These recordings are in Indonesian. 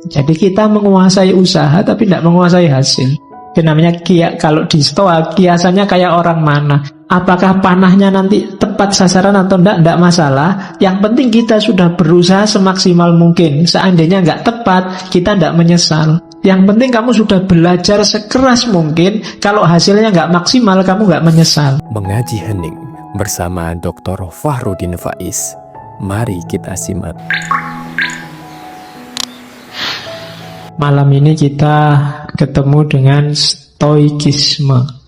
Jadi kita menguasai usaha tapi tidak menguasai hasil. Itu namanya kalau di Stoa kiasannya kayak orang mana. Apakah panahnya nanti tepat sasaran atau tidak masalah. Yang penting kita sudah berusaha semaksimal mungkin. Seandainya nggak tepat, kita tidak menyesal. Yang penting kamu sudah belajar sekeras mungkin. Kalau hasilnya nggak maksimal, kamu nggak menyesal. Mengaji Hening bersama Dr. Fahrudin Faiz. Mari kita simak. Malam ini kita ketemu dengan stoikisme.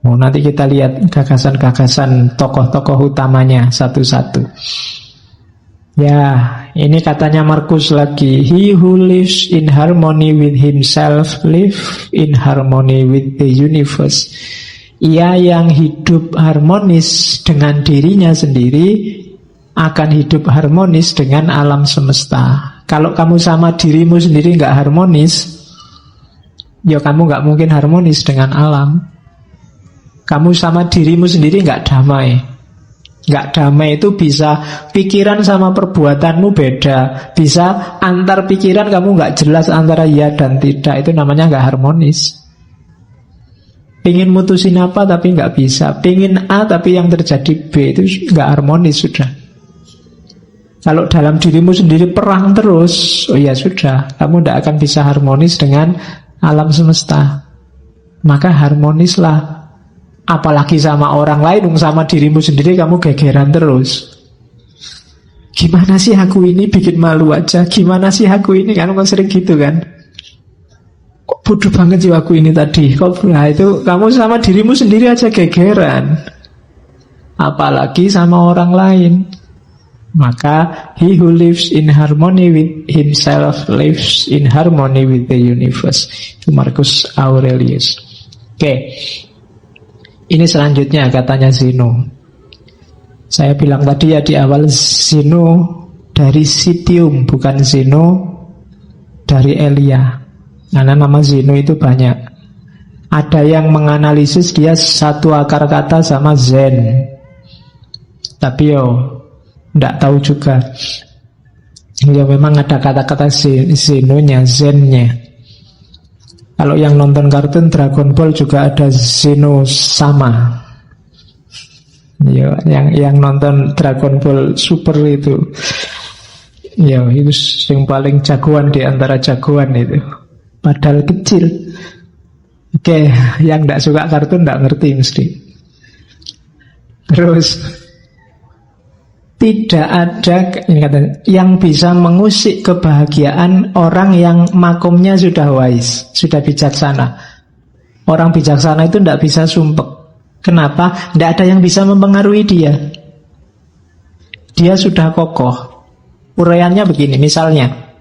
Nanti kita lihat gagasan-gagasan tokoh-tokoh utamanya satu-satu. Ya, ini katanya Marcus lagi. He who lives in harmony with himself live in harmony with the universe. Ia yang hidup harmonis dengan dirinya sendiri akan hidup harmonis dengan alam semesta. Kalau kamu sama dirimu sendiri nggak harmonis, ya kamu nggak mungkin harmonis dengan alam. Kamu sama dirimu sendiri nggak damai. Nggak damai itu bisa pikiran sama perbuatanmu beda. Bisa antar pikiran kamu nggak jelas antara ya dan tidak. Itu namanya nggak harmonis. Pingin mutusin apa tapi nggak bisa. Pingin A tapi yang terjadi B, itu nggak harmonis sudah. Kalau dalam dirimu sendiri perang terus, oh ya sudah, kamu tidak akan bisa harmonis dengan alam semesta. Maka harmonislah. Apalagi sama orang lain, sama dirimu sendiri kamu gegeran terus. Gimana sih aku ini, bikin malu aja. Gimana sih aku ini, kan sering gitu kan. Kok bodoh banget sih aku ini tadi. Nah itu kamu sama dirimu sendiri aja gegeran. Apalagi sama orang lain. Maka he who lives in harmony with himself lives in harmony with the universe. Itu Marcus Aurelius. Oke. Ini selanjutnya katanya Zeno. Saya bilang tadi ya di awal, Zeno dari Citium, bukan Zeno dari Elia. Karena nama Zeno itu banyak. Ada yang menganalisis dia satu akar kata sama Zen. Tapi tidak tahu juga. Ya memang ada kata-kata Zenonya, Zennya. Kalau yang nonton kartun Dragon Ball juga ada Zeno sama. Ya, yang nonton Dragon Ball Super itu, ya itu yang paling jagoan di antara jagoan itu. Padahal kecil. Oke, yang tidak suka kartun tidak ngerti mesti. Terus tidak ada ini katanya, yang bisa mengusik kebahagiaan orang yang makomnya sudah wise, sudah bijaksana. Orang bijaksana itu tidak bisa sumpek. Kenapa? Tidak ada yang bisa mempengaruhi dia. Dia sudah kokoh. Uraiannya begini, misalnya,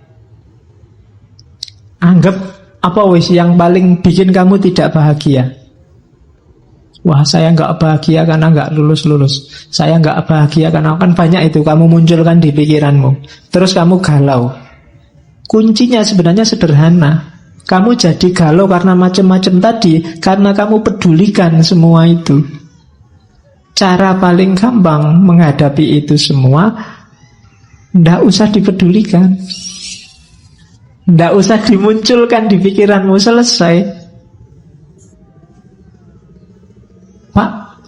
anggap apa yang paling bikin kamu tidak bahagia? Wah, saya nggak bahagia karena nggak lulus-lulus. Saya nggak bahagia karena kan banyak itu kamu munculkan di pikiranmu. Terus kamu galau. Kuncinya sebenarnya sederhana. Kamu jadi galau karena macam-macam tadi, karena kamu pedulikan semua itu. Cara paling gampang menghadapi itu semua, nggak usah dipedulikan. Nggak usah dimunculkan di pikiranmu, selesai.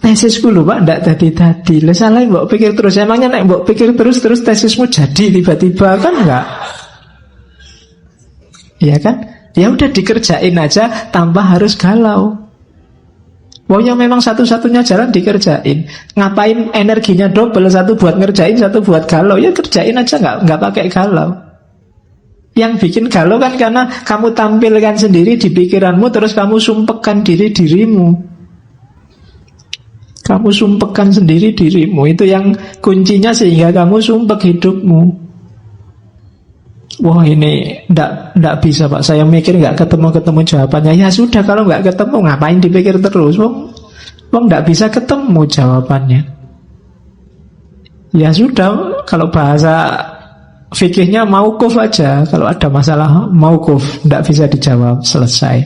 Tesisku lho Pak, ndak tadi-tadi. Lah salah mbok pikir terus. Emangnya nek mbok pikir terus tesismu jadi tiba-tiba, kan enggak? Iya kan? Ya udah dikerjain aja tanpa harus galau. Pokoknya memang satu-satunya jalan dikerjain. Ngapain energinya double, satu buat ngerjain, satu buat galau? Ya kerjain aja, enggak pakai galau. Yang bikin galau kan karena kamu tampilkan sendiri di pikiranmu, terus kamu sumpekkan dirimu. Kamu sumpekkan sendiri dirimu. Itu yang kuncinya sehingga kamu sumpek hidupmu. Wah ini ndak bisa Pak, saya mikir nggak ketemu jawabannya. Ya sudah, kalau nggak ketemu ngapain dipikir terus? Wong ndak bisa ketemu jawabannya. Ya sudah, kalau bahasa fikihnya mauquf aja. Kalau ada masalah mauquf, ndak bisa dijawab, selesai.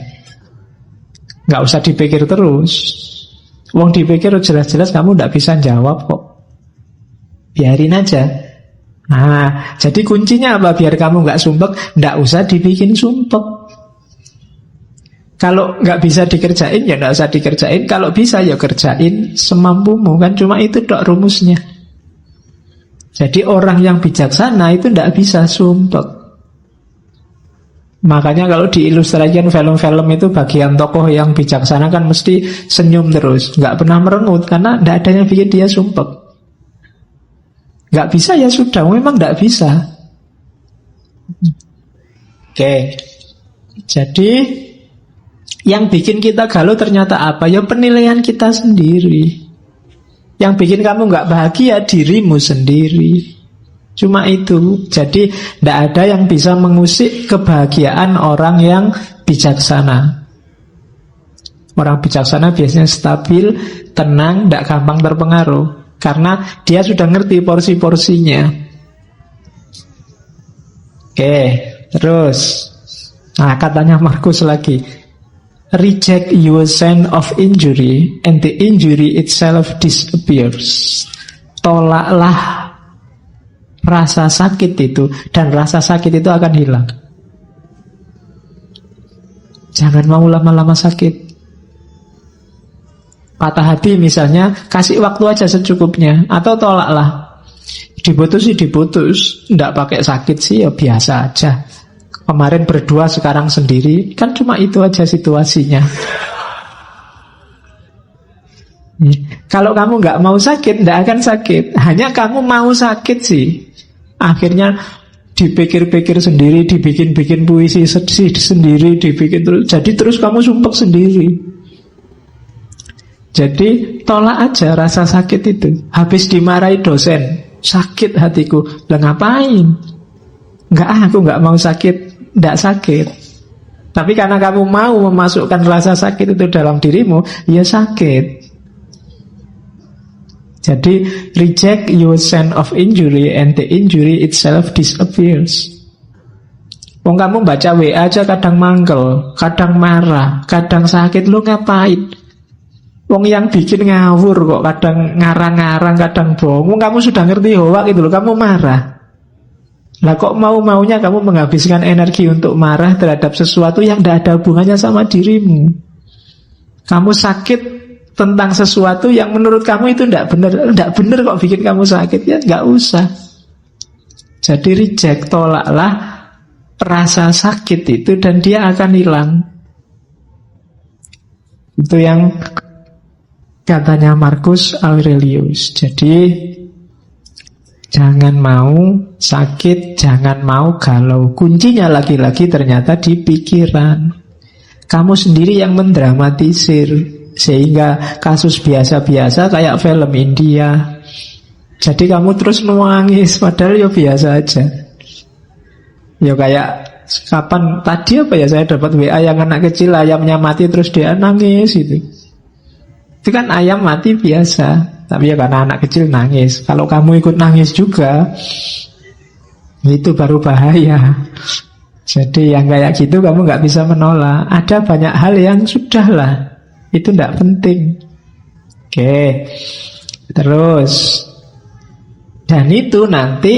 Nggak usah dipikir terus. Wong dipikir jelas-jelas kamu tidak bisa jawab kok. Biarin aja. Nah, jadi kuncinya apa biar kamu nggak sumpek? Nggak usah dibikin sumpek. Kalau nggak bisa dikerjain ya nggak usah dikerjain. Kalau bisa ya kerjain semampumu. Kan cuma itu dok rumusnya. Jadi orang yang bijaksana itu nggak bisa sumpek. Makanya kalau diilustrasikan film-film itu bagian tokoh yang bijaksana kan mesti senyum terus, nggak pernah merengut karena nggak ada yang bikin dia sumpek. Nggak bisa ya sudah, memang nggak bisa. Oke, jadi yang bikin kita galau ternyata apa? Ya penilaian kita sendiri. Yang bikin kamu nggak bahagia dirimu sendiri. Cuma itu. Jadi tidak ada yang bisa mengusik kebahagiaan orang yang bijaksana. Orang bijaksana biasanya stabil, tenang, tidak gampang terpengaruh. Karena dia sudah ngerti porsi-porsinya. Oke, terus. Nah, katanya Markus lagi. Reject your sense of injury and the injury itself disappears. Tolaklah rasa sakit itu, dan rasa sakit itu akan hilang. Jangan mau lama-lama sakit. Patah hati misalnya, kasih waktu aja secukupnya. Atau tolaklah. Diputus sih diputus, tidak pakai sakit sih ya biasa aja. Kemarin berdua, sekarang sendiri. Kan cuma itu aja situasinya. Kalau kamu nggak mau sakit, tidak akan sakit. Hanya kamu mau sakit sih. Akhirnya dipikir-pikir sendiri, dibikin-bikin puisi sedih sendiri, dibikin terus. Jadi terus kamu sumpek sendiri. Jadi tolak aja rasa sakit itu. Habis dimarahi dosen, sakit hatiku. Lah ngapain? Aku nggak mau sakit, nggak sakit. Tapi karena kamu mau memasukkan rasa sakit itu dalam dirimu, ya sakit. Jadi reject your sense of injury and the injury itself disappears. Wong kamu baca WA aja kadang mangkel, kadang marah, kadang sakit, lu ngapain? Wong yang bikin ngawur kok, kadang ngarang-ngarang, kadang bohong. Wong kamu sudah ngerti hoak itu loh, kamu marah. Lah kok mau-maunya kamu menghabiskan energi untuk marah terhadap sesuatu yang tidak ada hubungannya sama dirimu. Kamu sakit tentang sesuatu yang menurut kamu itu tidak benar kok bikin kamu sakit, ya nggak usah. Jadi reject, tolaklah rasa sakit itu dan dia akan hilang. Itu yang katanya Marcus Aurelius. Jadi jangan mau sakit, jangan mau galau. Kuncinya lagi-lagi ternyata di pikiran. Kamu sendiri yang mendramatisir. Sehingga kasus biasa-biasa kayak film India. Jadi kamu terus nangis, padahal ya biasa aja. Ya kayak kapan tadi apa ya, saya dapat WA yang anak kecil ayamnya mati terus dia nangis itu. Itu kan ayam mati biasa, tapi ya karena anak kecil nangis. Kalau kamu ikut nangis juga, itu baru bahaya. Jadi yang kayak gitu kamu nggak bisa menolak. Ada banyak hal yang sudahlah, itu tidak penting. Oke, terus, dan itu nanti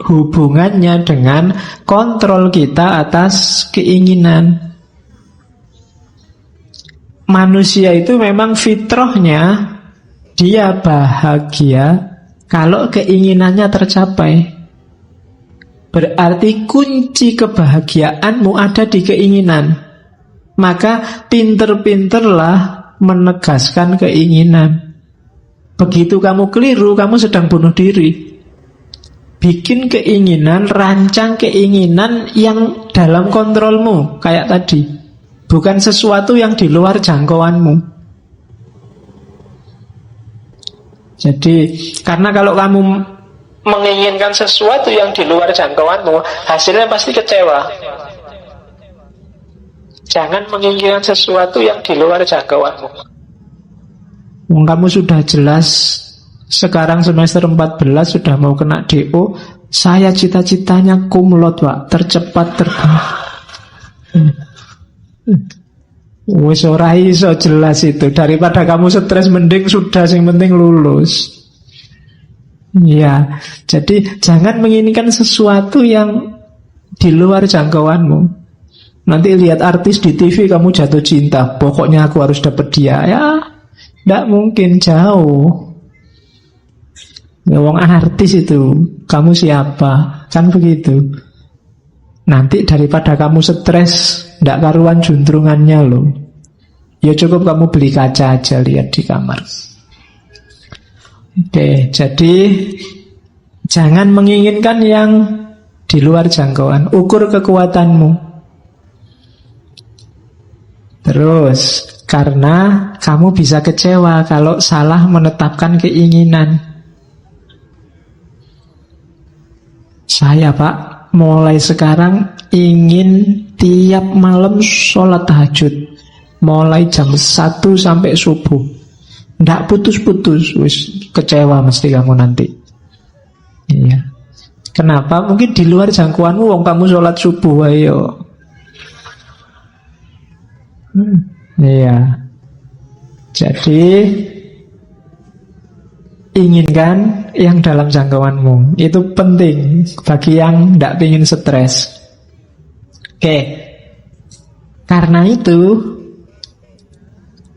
hubungannya dengan kontrol kita atas keinginan. Manusia itu memang fitrahnya dia bahagia kalau keinginannya tercapai. Berarti kunci kebahagiaanmu ada di keinginan. Maka pinter-pinterlah menegaskan keinginan. Begitu kamu keliru, kamu sedang bunuh diri. Bikin keinginan, rancang keinginan yang dalam kontrolmu, kayak tadi. Bukan sesuatu yang di luar jangkauanmu. Jadi, karena kalau kamu menginginkan sesuatu yang di luar jangkauanmu, hasilnya pasti kecewa. Jangan menginginkan sesuatu yang di luar jangkauanmu. Kamu sudah jelas sekarang semester 14 sudah mau kena DO. Saya cita-citanya kumlot, Pak, tercepat terbang. Wis ora iso jelas itu. Daripada kamu stres, mending sudah sing penting lulus. Ya, jadi jangan menginginkan sesuatu yang di luar jangkauanmu. Nanti lihat artis di TV kamu jatuh cinta, pokoknya aku harus dapat dia. Ya, tidak mungkin, jauh. Ya, wong artis itu, kamu siapa? Kan begitu. Nanti daripada kamu stres, tidak karuan juntrungannya loh. Ya cukup kamu beli kaca aja, lihat di kamar. Oke, jadi jangan menginginkan yang di luar jangkauan. Ukur kekuatanmu. Terus, karena kamu bisa kecewa kalau salah menetapkan keinginan. Saya, Pak, mulai sekarang ingin tiap malam sholat tahajud. Mulai jam 1 sampai subuh. Nggak putus-putus. Wis, kecewa mesti kamu nanti. Iya. Kenapa? Mungkin di luar jangkauanmu, wong kamu sholat subuh, ayo. Iya. Jadi inginkan yang dalam jangkauanmu. Itu penting bagi yang tidak ingin stres. Oke. Karena itu,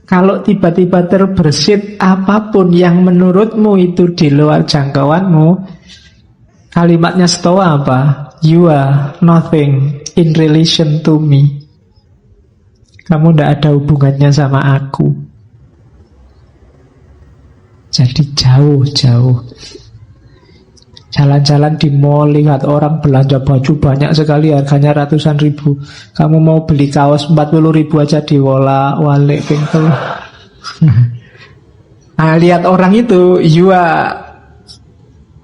kalau tiba-tiba terbersit apapun yang menurutmu itu di luar jangkauanmu, kalimatnya Stoa apa? You are nothing in relation to me. Kamu tidak ada hubungannya sama aku. Jadi jauh-jauh. Jalan-jalan di mall, lihat orang belanja baju banyak sekali, harganya ratusan ribu. Kamu mau beli kaos 40 ribu aja diwolak-walik pintu. Nah, lihat orang itu,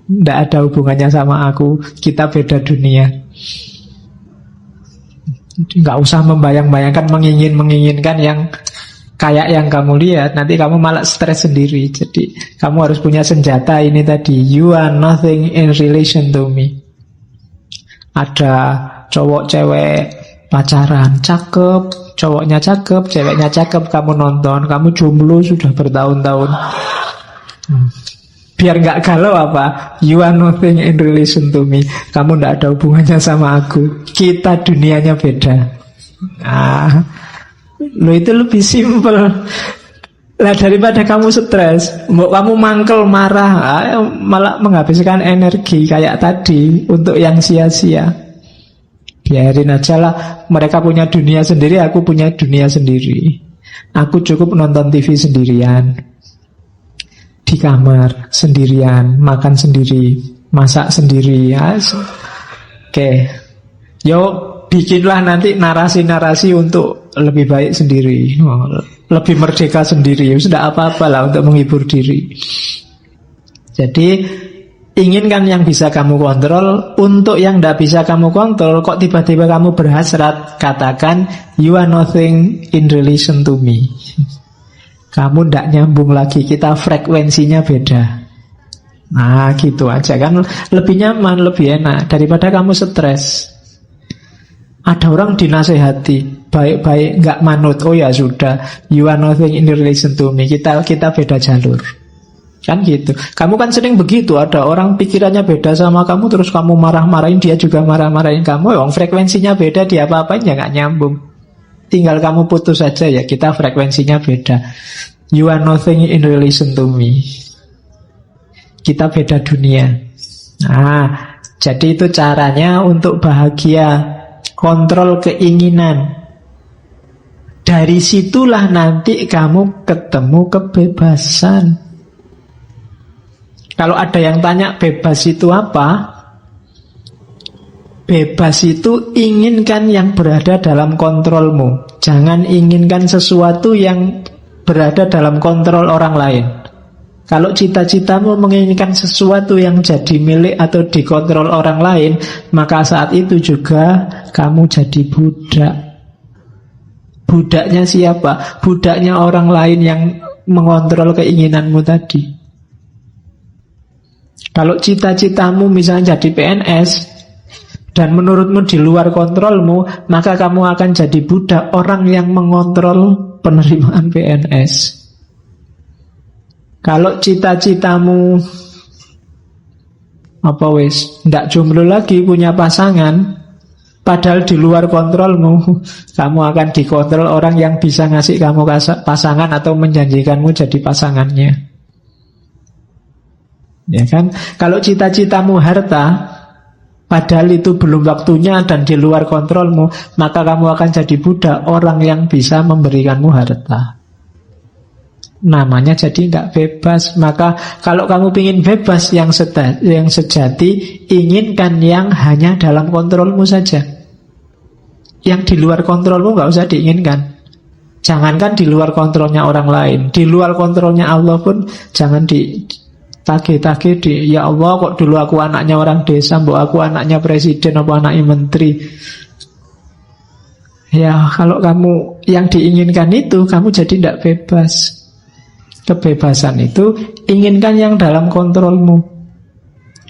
tidak ada hubungannya sama aku. Kita beda dunia. Nggak usah membayang-bayangkan, menginginkan yang kayak yang kamu lihat. Nanti kamu malah stres sendiri. Jadi kamu harus punya senjata ini tadi. You are nothing in relation to me. Ada cowok cewek pacaran, cakep, cowoknya cakep, ceweknya cakep, kamu nonton, kamu jomblo sudah bertahun-tahun. Biar nggak galau apa? You are nothing in relation to me. Kamu nggak ada hubungannya sama aku. Kita dunianya beda. Nah, lo itu lebih simpel. Lah daripada kamu stres, kamu mangkel, marah, malah menghabiskan energi kayak tadi untuk yang sia-sia. Biarin aja lah. Mereka punya dunia sendiri, aku punya dunia sendiri. Aku cukup nonton TV sendirian, di kamar sendirian, makan sendiri, masak sendiri. Oke. Yuk bikinlah nanti narasi-narasi untuk lebih baik sendiri, lebih merdeka sendiri. Sudah apa-apa lah untuk menghibur diri. Jadi inginkan yang bisa kamu kontrol. Untuk yang tidak bisa kamu kontrol, kok tiba-tiba kamu berhasrat, katakan you are nothing in relation to me. Kamu tidak nyambung lagi, kita frekuensinya beda. Nah gitu aja kan, lebih nyaman, lebih enak daripada kamu stres. Ada orang dinasehati baik-baik nggak manut, oh ya sudah, you are nothing in relation to me, kita beda jalur. Kan gitu. Kamu kan sering begitu, ada orang pikirannya beda sama kamu, terus kamu marah-marahin, dia juga marah-marahin kamu. Yang frekuensinya beda, dia apa-apain ya nggak nyambung. Tinggal kamu putus saja, ya kita frekuensinya beda. You are nothing in relation to me. Kita beda dunia. Nah, jadi itu caranya untuk bahagia. Kontrol keinginan. Dari situlah nanti kamu ketemu kebebasan. Kalau ada yang tanya bebas itu apa? Bebas itu inginkan yang berada dalam kontrolmu. Jangan inginkan sesuatu yang berada dalam kontrol orang lain. Kalau cita-citamu menginginkan sesuatu yang jadi milik atau dikontrol orang lain, maka saat itu juga kamu jadi budak. Budaknya siapa? Budaknya orang lain yang mengontrol keinginanmu tadi. Kalau cita-citamu misalnya jadi PNS dan menurutmu di luar kontrolmu, maka kamu akan jadi budak orang yang mengontrol penerimaan PNS. Kalau cita-citamu Apa wis ndak jomblo lagi, punya pasangan, padahal di luar kontrolmu. Kamu akan dikontrol orang yang bisa ngasih kamu pasangan atau menjanjikanmu jadi pasangannya. Ya kan? Kalau cita-citamu harta, padahal itu belum waktunya dan di luar kontrolmu, maka kamu akan jadi budak orang yang bisa memberikanmu harta. Namanya jadi nggak bebas. Maka kalau kamu ingin bebas yang sejati, inginkan yang hanya dalam kontrolmu saja. Yang di luar kontrolmu nggak usah diinginkan. Jangankan di luar kontrolnya orang lain, di luar kontrolnya Allah pun jangan ditagih-tagih ya Allah kok dulu aku anaknya orang desa, mbok aku anaknya presiden, apa anaknya menteri. Ya kalau kamu yang diinginkan itu, kamu jadi tidak bebas. Kebebasan itu inginkan yang dalam kontrolmu.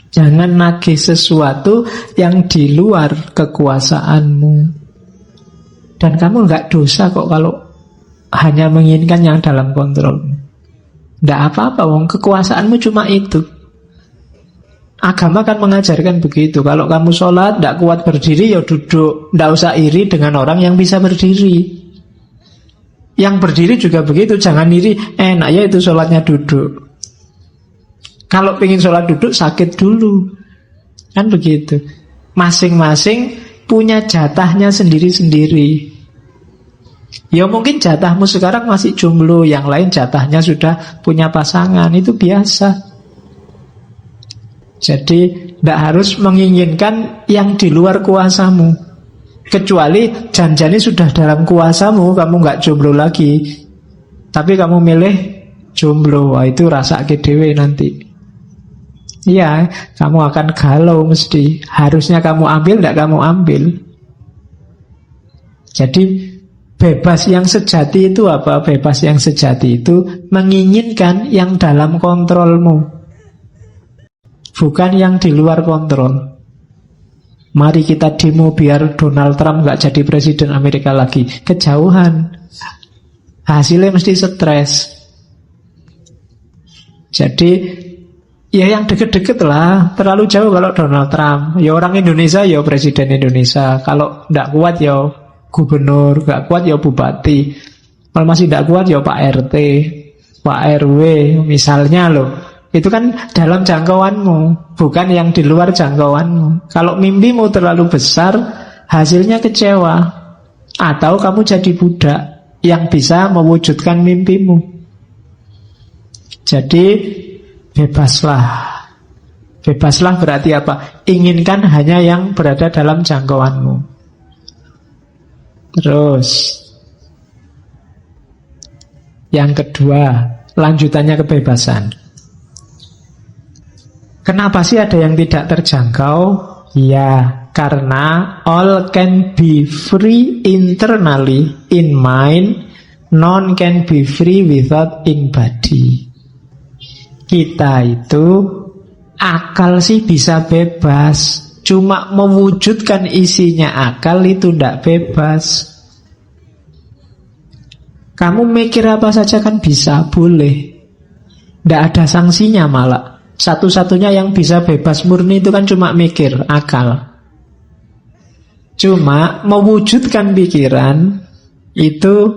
Jangan nagih sesuatu yang di luar kekuasaanmu. Dan kamu nggak dosa kok kalau hanya menginginkan yang dalam kontrolmu. Nggak apa-apa, wong kekuasaanmu cuma itu. Agama kan mengajarkan begitu. Kalau kamu sholat nggak kuat berdiri, ya duduk. Nggak usah iri dengan orang yang bisa berdiri. Yang berdiri juga begitu, jangan iri, enak ya itu sholatnya duduk. Kalau pengen sholat duduk, sakit dulu. Kan begitu. Masing-masing punya jatahnya sendiri-sendiri. Ya mungkin jatahmu sekarang masih jomblo, yang lain jatahnya sudah punya pasangan, itu biasa. Jadi tidak harus menginginkan yang di luar kuasamu. Kecuali janjani sudah dalam kuasamu, kamu nggak jomblo lagi, tapi kamu milih jomblo, wah itu rasa dewe nanti. Iya, kamu akan galau mesti. Harusnya kamu ambil, tidak kamu ambil. Jadi bebas yang sejati itu apa? Bebas yang sejati itu menginginkan yang dalam kontrolmu, bukan yang di luar kontrol. Mari kita demo biar Donald Trump gak jadi presiden Amerika lagi. Kejauhan. Hasilnya mesti stres. Jadi ya yang deket-deket lah. Terlalu jauh kalau Donald Trump. Ya orang Indonesia ya presiden Indonesia. Kalau gak kuat ya gubernur, gak kuat ya bupati. Kalau masih gak kuat ya Pak RT, Pak RW misalnya loh. Itu kan dalam jangkauanmu, bukan yang di luar jangkauanmu. Kalau mimpimu terlalu besar, hasilnya kecewa. Atau kamu jadi budak yang bisa mewujudkan mimpimu. Jadi bebaslah. Bebaslah berarti apa? Inginkan hanya yang berada dalam jangkauanmu. Terus yang kedua, lanjutannya kebebasan. Kenapa sih ada yang tidak terjangkau? Ya, karena all can be free internally in mind, none can be free without in body. Kita itu akal sih bisa bebas, cuma mewujudkan isinya akal itu tidak bebas. Kamu mikir apa saja kan bisa, boleh. Tidak ada sanksinya malah. Satu-satunya yang bisa bebas murni itu kan cuma mikir, akal. Cuma mewujudkan pikiran itu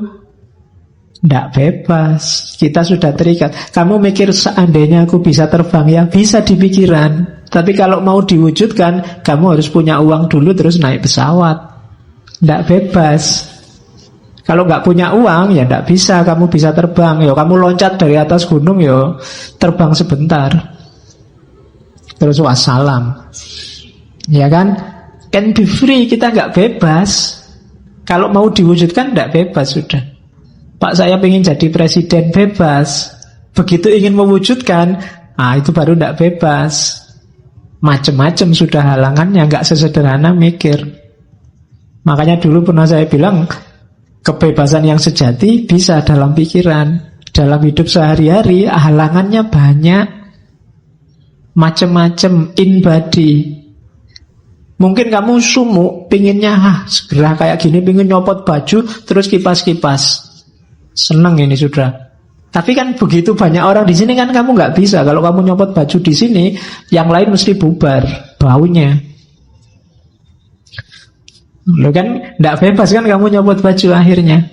tidak bebas. Kita sudah terikat. Kamu mikir seandainya aku bisa terbang, ya bisa di pikiran. Tapi kalau mau diwujudkan, kamu harus punya uang dulu terus naik pesawat. Tidak bebas. Kalau nggak punya uang, ya tidak bisa. Kamu bisa terbang. Ya kamu loncat dari atas gunung, ya terbang sebentar. Terus wassalam. Ya kan? Can be free, kita nggak bebas. Kalau mau diwujudkan tidak bebas sudah. Pak saya ingin jadi presiden, bebas. Begitu ingin mewujudkan, itu baru tidak bebas. Macem-macem sudah halangannya, nggak sesederhana mikir. Makanya dulu pernah saya bilang, kebebasan yang sejati bisa dalam pikiran. Dalam hidup sehari-hari halangannya banyak. Macem-macem in body. Mungkin kamu sumuk, pinginnya segera kayak gini, pingin nyopot baju, terus kipas-kipas. Seneng ini sudah. Tapi kan begitu banyak orang di sini kan kamu nggak bisa. Kalau kamu nyopot baju di sini, yang lain mesti bubar baunya. Lo kan nggak bebas kan kamu nyopot baju akhirnya.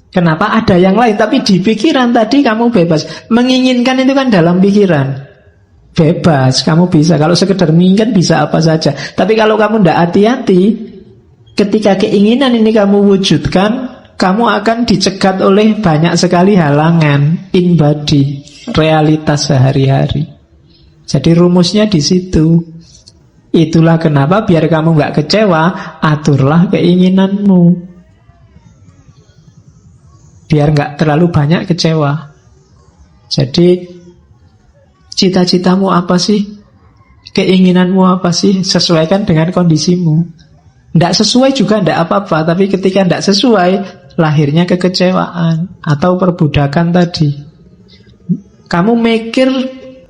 Kenapa ada yang lain? Tapi di pikiran tadi kamu bebas. Menginginkan itu kan dalam pikiran. Bebas, kamu bisa. Kalau sekedar menginginkan bisa apa saja. Tapi kalau kamu nggak hati-hati, ketika keinginan ini kamu wujudkan, kamu akan dicegat oleh banyak sekali halangan in body, realitas sehari-hari. Jadi rumusnya di situ. Itulah kenapa biar kamu nggak kecewa, aturlah keinginanmu. Biar nggak terlalu banyak kecewa. Jadi cita-citamu apa sih? Keinginanmu apa sih? Sesuaikan dengan kondisimu. Nggak sesuai juga nggak apa-apa. Tapi ketika nggak sesuai, lahirnya kekecewaan atau perbudakan tadi. Kamu mikir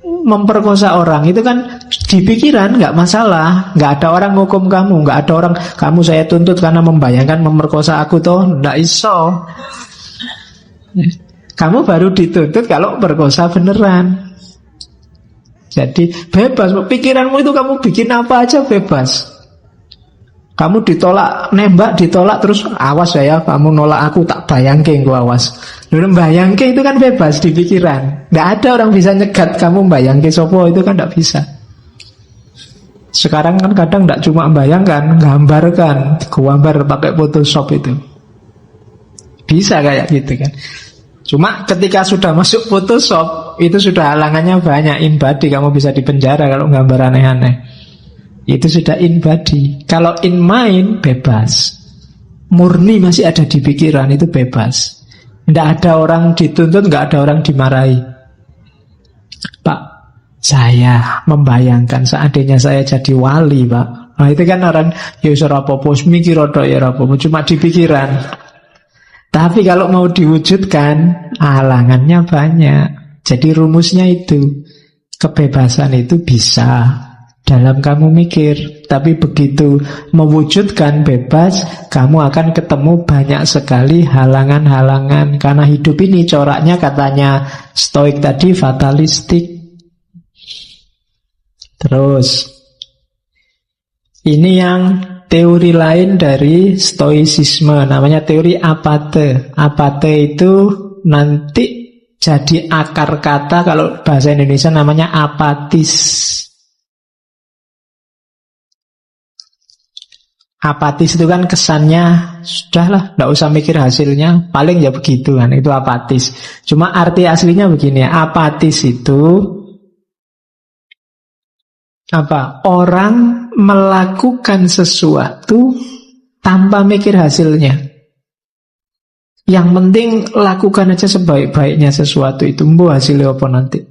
memperkosa orang, itu kan di pikiran nggak masalah. Nggak ada orang hukum kamu. Nggak ada orang, kamu saya tuntut karena membayangkan memperkosa aku toh. Nggak iso. Kamu baru dituntut kalau perkosa beneran. Jadi bebas. Pikiranmu itu kamu bikin apa aja bebas. Kamu ditolak, nembak ditolak, terus awas ya kamu nolak aku, tak bayangke gua awas. Lalu bayangke itu kan bebas di pikiran. Nggak ada orang bisa nyegat kamu bayangke sopo, itu kan nggak bisa. Sekarang kan kadang nggak cuma bayangkan, gambarkan, gambar pakai Photoshop itu. Bisa kayak gitu kan. Cuma ketika sudah masuk Photoshop, itu sudah halangannya banyak. In body kamu bisa dipenjara kalau gambar aneh-aneh. Itu sudah in body. Kalau in mind, bebas. Murni masih ada di pikiran, itu bebas. Tidak ada orang dituntut, tidak ada orang dimarahi. Pak, saya membayangkan seandainya saya jadi wali, Pak. Nah itu kan orang, ya serapopo, mikir ya rapopo, cuma di pikiran. Tapi kalau mau diwujudkan, halangannya banyak. Jadi rumusnya itu, kebebasan itu bisa dalam kamu mikir. Tapi begitu mewujudkan bebas, kamu akan ketemu banyak sekali halangan-halangan. Karena hidup ini coraknya katanya Stoik tadi fatalistik. Terus ini yang teori lain dari stoicisme, namanya teori apate. Apate itu nanti jadi akar kata, kalau bahasa Indonesia namanya apatis. Apatis itu kan kesannya sudahlah, tidak usah mikir hasilnya, paling ya begitu kan, itu apatis. Cuma arti aslinya begini, apatis itu apa? Orang melakukan sesuatu tanpa mikir hasilnya. Yang penting lakukan aja sebaik-baiknya sesuatu itu, mbok hasilnya apa nanti.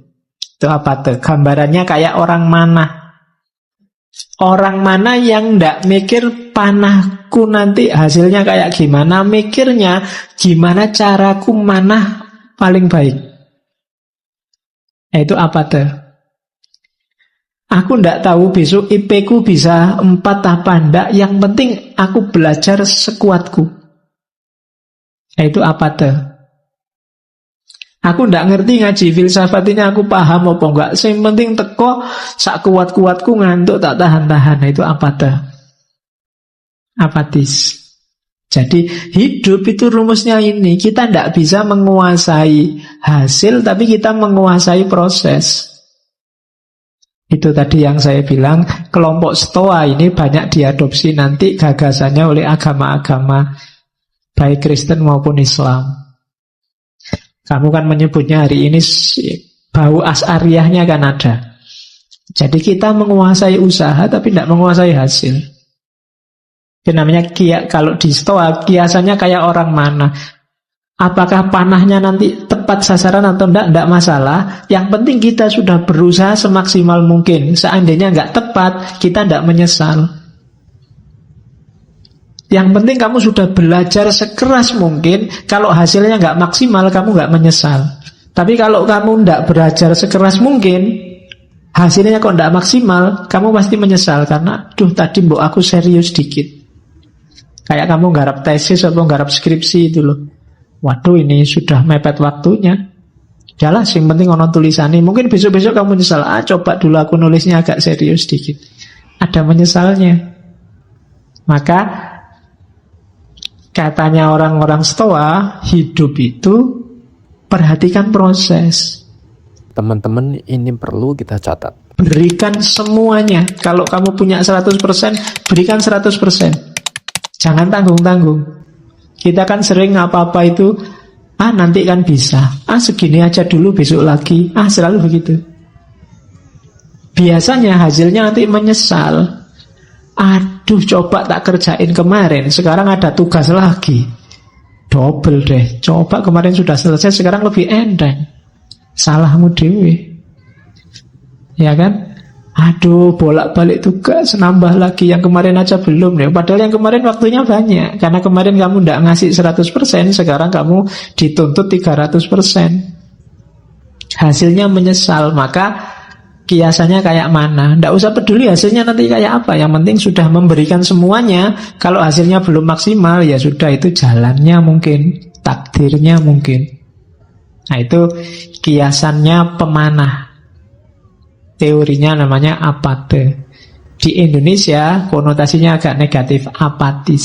Itu apate. Gambarannya kayak orang mana. Orang mana yang ndak mikir panahku nanti hasilnya kayak gimana, mikirnya gimana caraku manah paling baik. Itu apate. Aku ndak tahu besok IP ku bisa 4 apa ndak, yang penting aku belajar sekuatku. Itu apate. Aku ndak ngerti ngaji filsafat ini, aku paham apa enggak, yang penting teko sak kuat-kuatku ngantuk tak tahan-tahan. Itu apate. Apatis. Jadi hidup itu rumusnya ini, kita ndak bisa menguasai hasil, tapi kita menguasai proses. Itu tadi yang saya bilang, kelompok Stoa ini banyak diadopsi nanti gagasannya oleh agama-agama baik Kristen maupun Islam. Kamu kan menyebutnya hari ini bau as'ariyahnya kan ada. Jadi kita menguasai usaha tapi tidak menguasai hasil. Itu namanya kalau di Stoa kiasannya kayak orang mana. Apakah panahnya nanti tepat sasaran atau tidak masalah. Yang penting kita sudah berusaha semaksimal mungkin. Seandainya nggak tepat, kita tidak menyesal. Yang penting kamu sudah belajar sekeras mungkin. Kalau hasilnya nggak maksimal, kamu nggak menyesal. Tapi kalau kamu nggak belajar sekeras mungkin, hasilnya kok nggak maksimal, kamu pasti menyesal. Karena, tadi mbok aku serius dikit. Kayak kamu nggarap tesis atau nggarap skripsi itu loh. waduh ini sudah mepet waktunya. Jalan sing penting ono tulisannya. Mungkin besok-besok kamu menyesal, coba dulu aku nulisnya agak serius dikit. Ada menyesalnya. Maka katanya orang-orang Stoa, hidup itu perhatikan proses. Teman-teman, ini perlu kita catat. Berikan semuanya. Kalau kamu punya 100%, berikan 100%. Jangan tanggung-tanggung. Kita kan sering apa-apa itu, nanti kan bisa. Segini aja dulu, besok lagi. Selalu begitu. Biasanya hasilnya nanti menyesal. Aduh, coba tak kerjain kemarin, sekarang ada tugas lagi. Double deh. Coba kemarin sudah selesai, sekarang lebih enteng. Salahmu dewe. Ya kan? Aduh, bolak-balik tugas, nambah lagi. Yang kemarin aja belum deh. Padahal yang kemarin waktunya banyak. Karena kemarin kamu tidak ngasih 100%, sekarang kamu dituntut 300%. Hasilnya menyesal. Maka kiasannya kayak mana? Tidak usah peduli hasilnya nanti kayak apa. Yang penting sudah memberikan semuanya. Kalau hasilnya belum maksimal, ya sudah, itu jalannya mungkin, takdirnya mungkin. Nah, itu kiasannya pemanah. Teorinya namanya apate. Di Indonesia konotasinya agak negatif, apatis.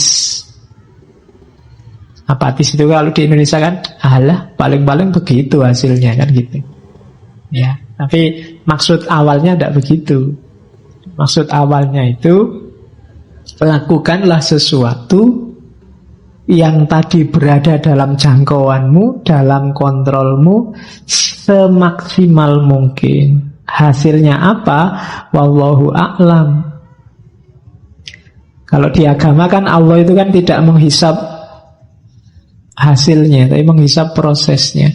Apatis itu kalau di Indonesia kan, alah, paling-paling begitu hasilnya kan gitu. Ya, tapi maksud awalnya tidak begitu. Maksud awalnya itu, lakukanlah sesuatu yang tadi berada dalam jangkauanmu, dalam kontrolmu, semaksimal mungkin. Hasilnya apa? Wallahu a'lam. Kalau di agama kan Allah itu kan tidak menghisap hasilnya, tapi menghisap prosesnya.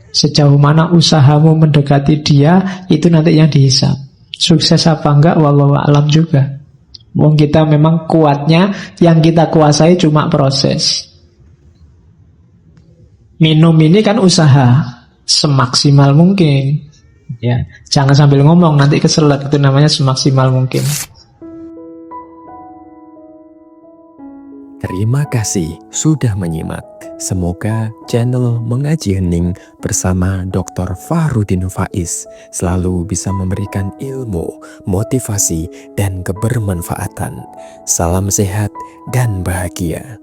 Sejauh mana usahamu mendekati dia, itu nanti yang dihisap. Sukses apa enggak, wallahu a'lam juga. Wong kita memang kuatnya, yang kita kuasai cuma proses. Minum ini kan usaha semaksimal mungkin. Ya, jangan sambil ngomong nanti keselak, itu namanya semaksimal mungkin. Terima kasih sudah menyimak. Semoga channel Mengaji Hening bersama Dr. Fahruddin Faiz selalu bisa memberikan ilmu, motivasi, dan kebermanfaatan. Salam sehat dan bahagia.